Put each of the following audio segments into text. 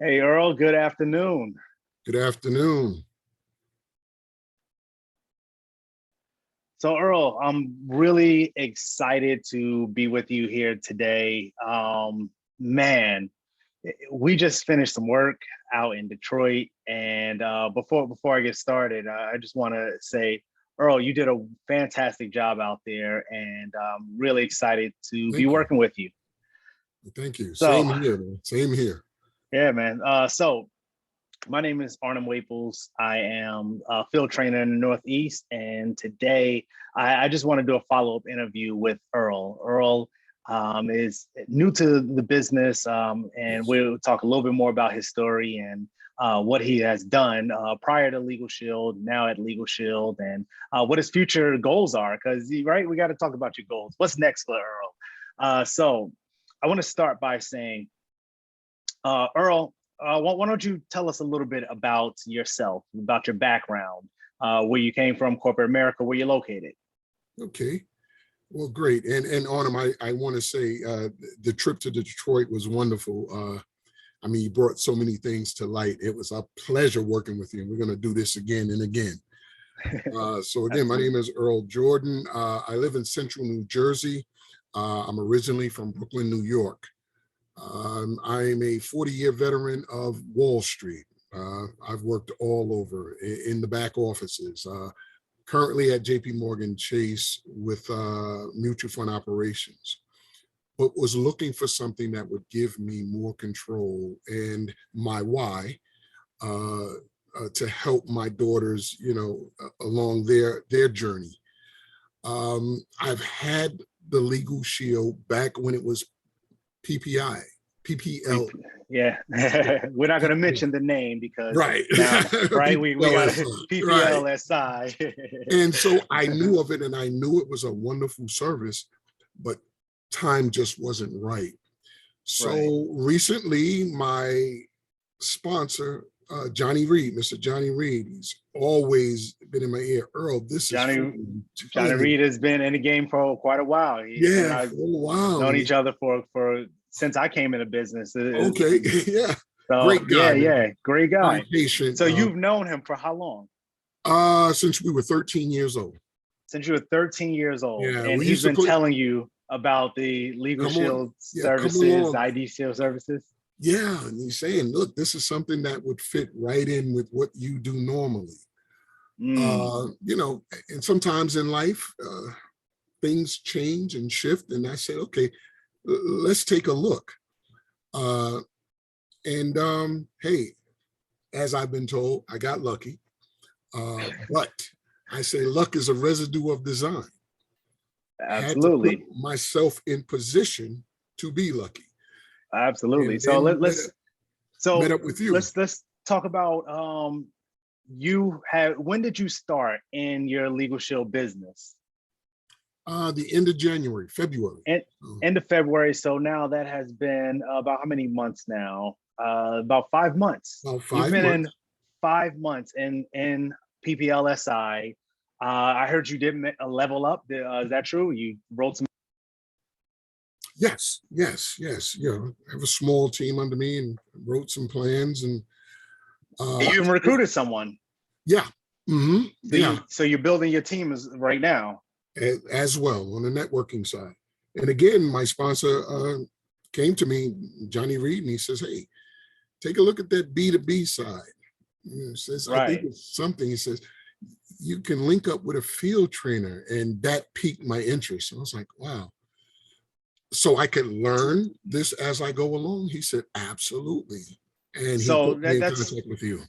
Hey, Earl, good afternoon. Good afternoon. So, Earl, I'm really excited to be with you here today. Man, we just finished some work out in Detroit, and before I get started, I just want to say, Earl, you did a fantastic job out there, and I'm really excited to be Thank you. working with you. Thank you. So, Same here, man. Same here. yeah, man. So my name is Arnhem Waples. I am a field trainer in the Northeast, and today I just want to do a follow-up interview with Earl. Earl is new to the business, and Yes. we'll talk a little bit more about his story and what he has done prior to Legal Shield, now at Legal Shield, and what his future goals are. Because right, we got to talk about your goals. What's next for Earl? So I want to start by saying, Earl, why don't you tell us a little bit about yourself, about your background, where you came from, corporate America, where you're located? Okay. Well, great. And Arnhem, I want to say the trip to Detroit was wonderful. I mean, you brought so many things to light. It was a pleasure working with you. And we're going to do this again and again. So again, my name is Earl Jordan. I live in central New Jersey. I'm originally from Brooklyn, New York. I'm a 40-year veteran of Wall Street. I've worked all over in the back offices, currently at JP Morgan Chase with mutual fund operations, but was looking for something that would give me more control and my why to help my daughters, along their journey. I've had the Legal Shield back when it was PPL. Yeah, we're not going to mention the name because Right. now, right, we got Right. PPLSI. And so I knew of it and I knew it was a wonderful service, but time just wasn't right. So Right. recently, my sponsor, Johnny Reed, Mr. Johnny Reed, he's always been in my ear. Earl, this is Johnny Reed has been in the game for quite a while. He and yeah, I for a while. known each other for since I came into business. Okay, yeah. So Great guy, man. great guy. Very patient. So you've known him for how long? Since we were 13 years old. Since you were 13 years old, Yeah, and we he's used to been play. telling you about the Legal Come on, Shield yeah, come services, the along. ID Shield services. Yeah, and he's saying, look, this is something that would fit right in with what you do normally. And sometimes in life, things change and shift. And I said, okay, let's take a look. Hey, as I've been told, I got lucky. But I say luck is a residue of design. Absolutely. I had to put myself in position to be lucky. Absolutely. And So let's met up with you. Let's talk about when did you start in your Legal Shield business? The end of January, February. End of February. So now that has been about how many months now? About 5 months. About 5 You've been months. in 5 months in PPLSI. I heard you did a level up. Is that true? You wrote some. Yes. Yeah, I have a small team under me and wrote some plans and You even recruited someone. Yeah. Mm-hmm. So you're building your team right now. As well on the networking side. And again, my sponsor came to me, Johnny Reed, and he says, hey, take a look at that B2B side. He says, right. I think it's something. He says, you can link up with a field trainer, and that piqued my interest. And I was like, wow. So I could learn this as I go along? He said, absolutely. And he put me in contact with you.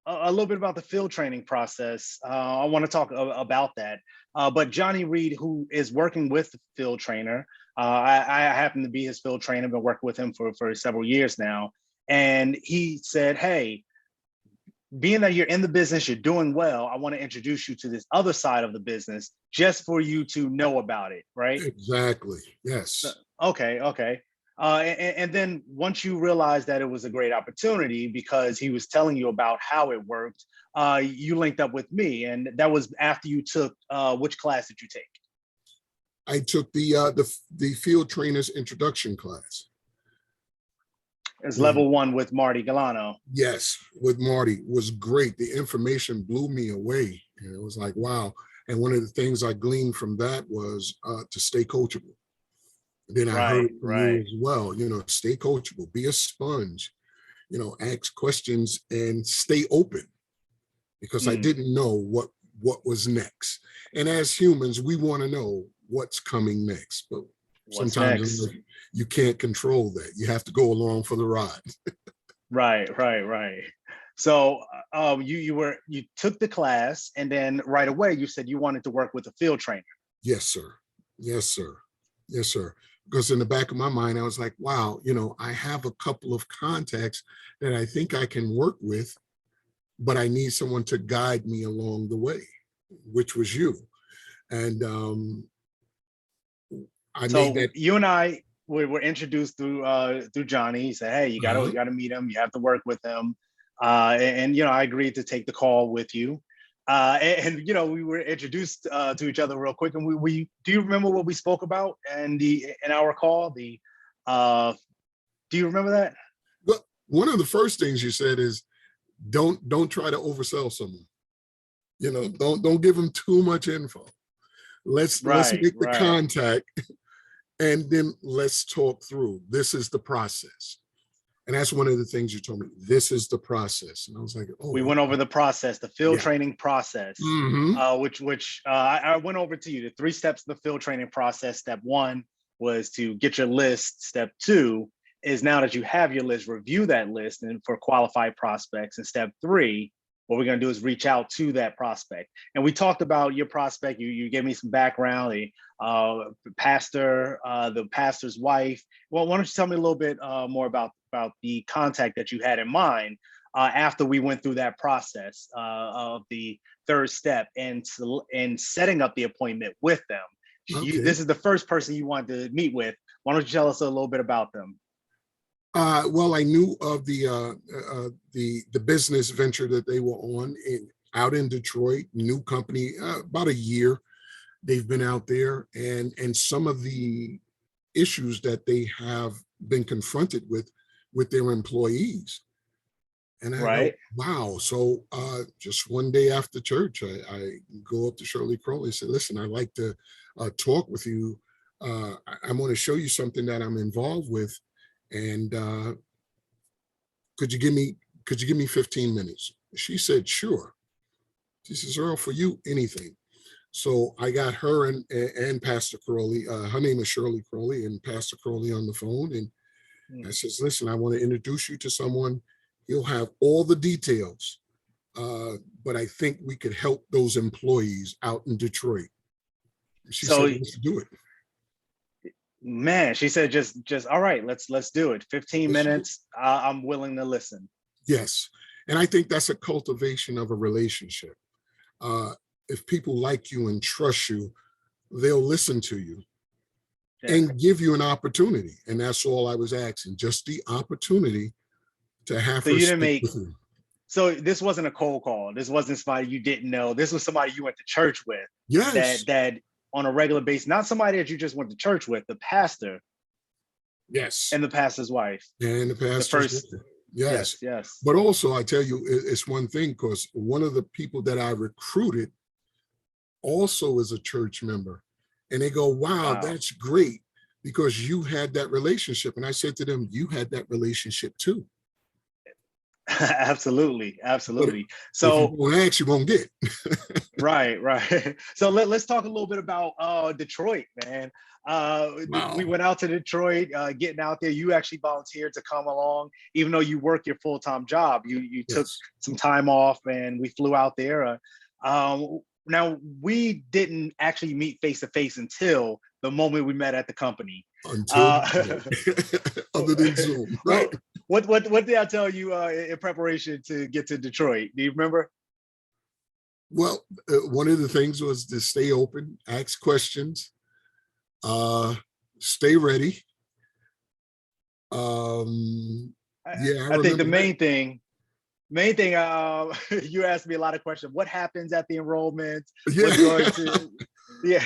A little bit about the field training process. I want to talk about that. But Johnny Reed, who is working with the field trainer, I happen to be his field trainer, been working with him for several years now. And he said, hey, being that you're in the business, you're doing well, I want to introduce you to this other side of the business just for you to know about it, right? Exactly, yes. Okay. And then once you realized that it was a great opportunity because he was telling you about how it worked, you linked up with me, and that was after you took, which class did you take? I took the field trainer's introduction class. It's You know, level one with Marty Galano. yes, with Marty was great. The information blew me away. And it was like, wow. And one of the things I gleaned from that was to stay coachable. Then I heard Right, it from you right. as well, stay coachable, be a sponge, ask questions and stay open, because I Mm, didn't know what was next. And as humans, we want to know what's coming next, but what's sometimes next? you can't control that. You have to go along for the ride. Right, right, right. So you took the class, and then right away you said you wanted to work with a field trainer. Yes, sir. Yes, sir. Yes, sir. Because in the back of my mind, I was like, wow, I have a couple of contacts that I think I can work with, but I need someone to guide me along the way, which was you. And I made So that. you and I were introduced through Johnny. He said, "Hey, you gotta meet him. You have to work with him." And I agreed to take the call with you. And we were introduced to each other real quick. And we do you remember what we spoke about in our call? Do you remember that? Well, one of the first things you said is don't try to oversell someone. Don't give them too much info. Let's Right, make the right. contact, and then let's talk through. This is the process. And that's one of the things you told me. This is the process. And I was like, We oh, went over the process, the field yeah. training process, Mm-hmm. which I went over to you. The 3 steps of the field training process. Step 1 was to get your list. Step 2 is, now that you have your list, review that list and for qualified prospects. And step 3, what we're going to do is reach out to that prospect. And we talked about your prospect. You gave me some background, the pastor, the pastor's wife. Well, why don't you tell me a little bit more about the contact that you had in mind after we went through that process of the 3rd step and setting up the appointment with them. Okay. This is the first person you wanted to meet with. Why don't you tell us a little bit about them? Well, I knew of the business venture that they were on out in Detroit, new company, about a year they've been out there, and some of the issues that they have been confronted with their employees. And I go, Right. wow. So just one day after church, I go up to Shirley Crowley and say, listen, I'd like to talk with you. I'm going to show you something that I'm involved with. And could you give me 15 minutes? She said, sure. She says, Earl, for you, anything. So I got her and Pastor Crowley. Her name is Shirley Crowley, and Pastor Crowley on the phone. And I Mm. says, listen, I want to introduce you to someone. He'll have all the details, but I think we could help those employees out in Detroit. She So, said, let's do it. man, she said, just all right, let's do it. 15 Let's do it. minutes. I'm willing to listen. Yes. And I think that's a cultivation of a relationship. Uh, if people like you and trust you, they'll listen to you Yeah. and give you an opportunity. And that's all I was asking, just the opportunity to have So her you didn't speak make with you. so this wasn't a cold call. This wasn't somebody you didn't know. This was somebody you went to church with, Yes. that on a regular basis, not somebody that you just went to church with, the pastor Yes. and the pastor's wife. And the The pastor's first, with. Yes. yes, yes. But also, I tell you, it's one thing, because one of the people that I recruited also is a church member. And they go, wow, Wow. that's great, because you had that relationship. And I said to them, you had that relationship too. Absolutely, But absolutely. if you So don't ask, you won't get. right, right. So let's talk a little bit about Detroit, man. We Wow. went out to Detroit, getting out there. You actually volunteered to come along, even though you work your full-time job. You took Yes. some time off, and we flew out there. Now we didn't actually meet face to face until the moment we met at the company. Until Uh, other than Zoom, right? what what did I tell you in preparation to get to Detroit? Do you remember? Well, one of the things was to stay open, ask questions, uh, stay ready. Yeah, I I think the remember that. main thing, you asked me a lot of questions. What happens at the enrollment? Yeah, What's going to, yeah.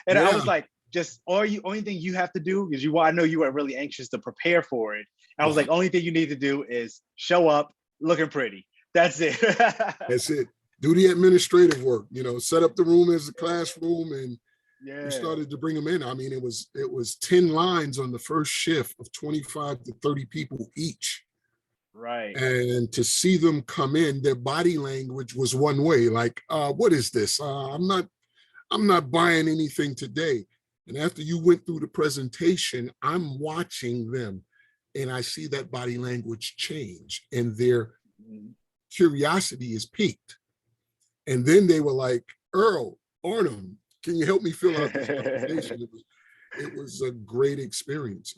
And I yeah, was like, just only thing you have to do is I know you were really anxious to prepare for it. I was Yeah, like, only thing you need to do is show up looking pretty. That's it. that's it. Do the administrative work, set up the room as a classroom, and we Yeah. started to bring them in. I mean, it was 10 lines on the first shift of 25 to 30 people each. Right. And to see them come in, their body language was one way, like, what is this? I'm not buying anything today. And after you went through the presentation, I'm watching them and I see that body language change and their curiosity is piqued. And then they were like, Earl, Arnhem, can you help me fill out this application? It was a great experience.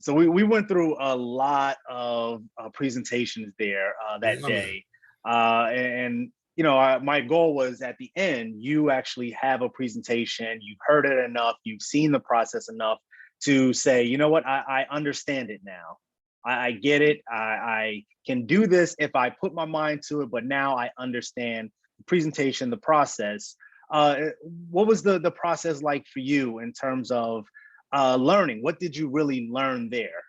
So we went through a lot of presentations there that Yeah, man. day. And my goal was at the end, you actually have a presentation, you've heard it enough, you've seen the process enough to say, you know what, I understand it now. I get it. I can do this if I put my mind to it, but now I understand the presentation, the process. What was the process like for you in terms of learning? What did you really learn there?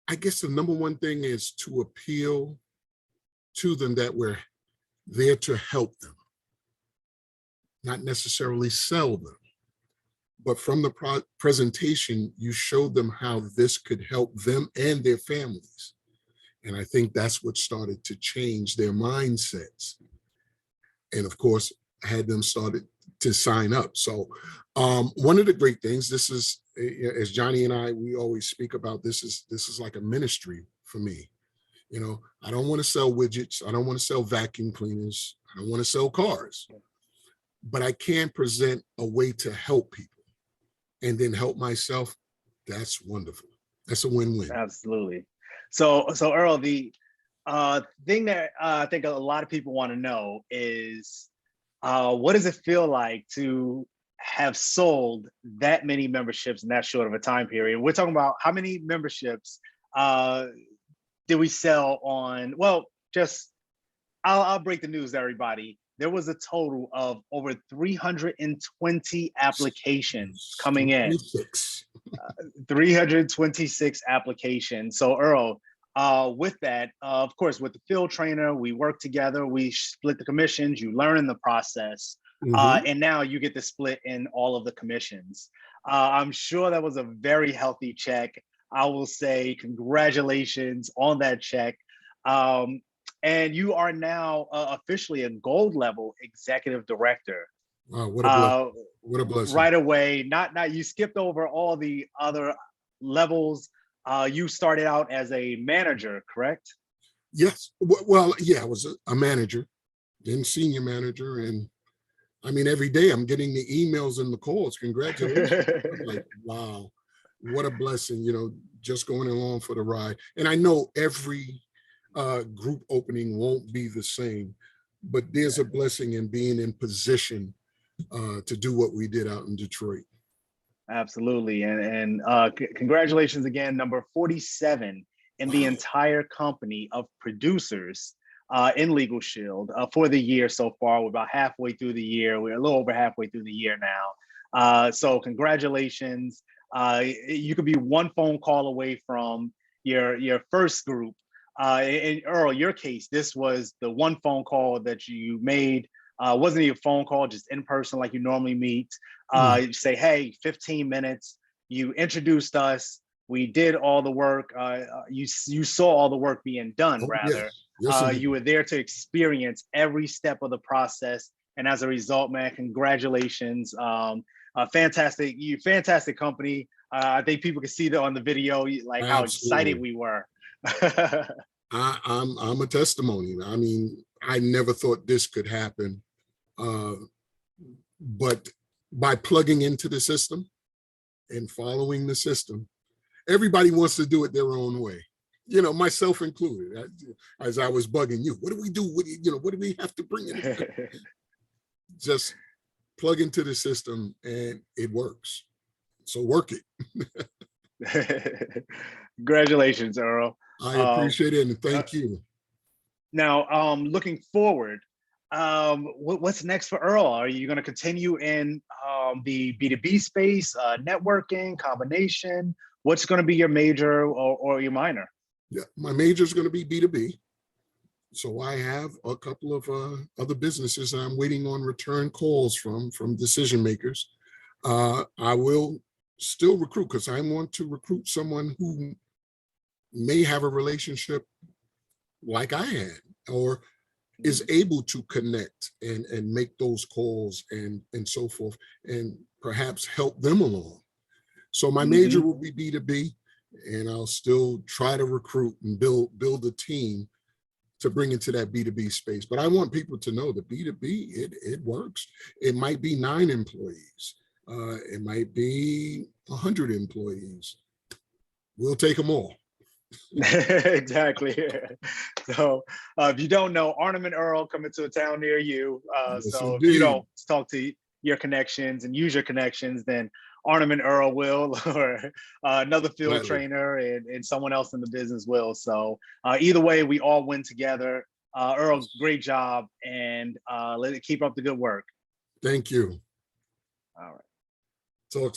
I guess the number one thing is to appeal to them that we're there to help them, not necessarily sell them. But from the presentation, you showed them how this could help them and their families. And I think that's what started to change their mindsets. And of course, I had them started to sign up. So one of the great things, this is, as Johnny and I, we always speak about, this is like a ministry for me. I don't want to sell widgets. I don't want to sell vacuum cleaners. I don't want to sell cars, but I can present a way to help people and then help myself. That's wonderful. That's a win-win. Absolutely. So Earl, the thing that I think a lot of people want to know is what does it feel like to have sold that many memberships in that short of a time period? We're talking about how many memberships did we sell on? Well, just I'll break the news to everybody. There was a total of over 320 applications coming in. 326 applications. So Earl, with that, of course, with the field trainer, we work together, we split the commissions, you learn in the process, and now you get to split in all of the commissions. I'm sure that was a very healthy check. I will say congratulations on that check. And you are now officially a gold level executive director. Wow, what a blessing. What a blessing. Right away, not you skipped over all the other levels. You started out as a manager, correct? Yes. Well, yeah, I was a manager, then senior manager. And I mean, every day I'm getting the emails and the calls. Congratulations. I'm like, wow, what a blessing, just going along for the ride. And I know every group opening won't be the same, but there's a blessing in being in position to do what we did out in Detroit. Absolutely. And congratulations again, number 47 in the entire company of producers in Legal Shield for the year so far. We're about halfway through the year. We're a little over halfway through the year now. So congratulations. You could be one phone call away from your first group. In Earl, your case, this was the one phone call that you made. Wasn't even a phone call, just in person like you normally meet. You say, hey, 15 minutes. You introduced us. We did all the work. You saw all the work being done, rather. Yes, you were there to experience every step of the process. And as a result, man, congratulations. Fantastic company. I think people can see that on the video, like how excited we were. I'm a testimony. I mean, I never thought this could happen. But by plugging into the system and following the system, everybody wants to do it their own way. Myself included. As I was bugging you, what do we do? What do we have to bring in? Just plug into the system and it works. So work it. Congratulations, Earl. I appreciate it and thank you. Now, looking forward, what's next for Earl? Are you going to continue in the B2B space, networking, combination? What's going to be your major or your minor? Yeah, my major is going to be B2B. So I have a couple of other businesses that I'm waiting on return calls from decision makers. I will still recruit because I want to recruit someone who may have a relationship like I had, or is able to connect and make those calls and so forth, and perhaps help them along. So my major will be B2B, and I'll still try to recruit and build a team to bring into that B2B space. But I want people to know that B2B, it works. It might be 9 employees. It might be 100 employees. We'll take them all. Exactly. So if you don't know, Arnhem and Earl coming to a town near you. Yes, So if you indeed. don't talk to your connections and use your connections, then Arnhem and Earl will, or another field Gladly. trainer and someone else in the business will. So either way, we all win together. Earl, great job, and let it keep up the good work. Thank you. All right. Talk soon.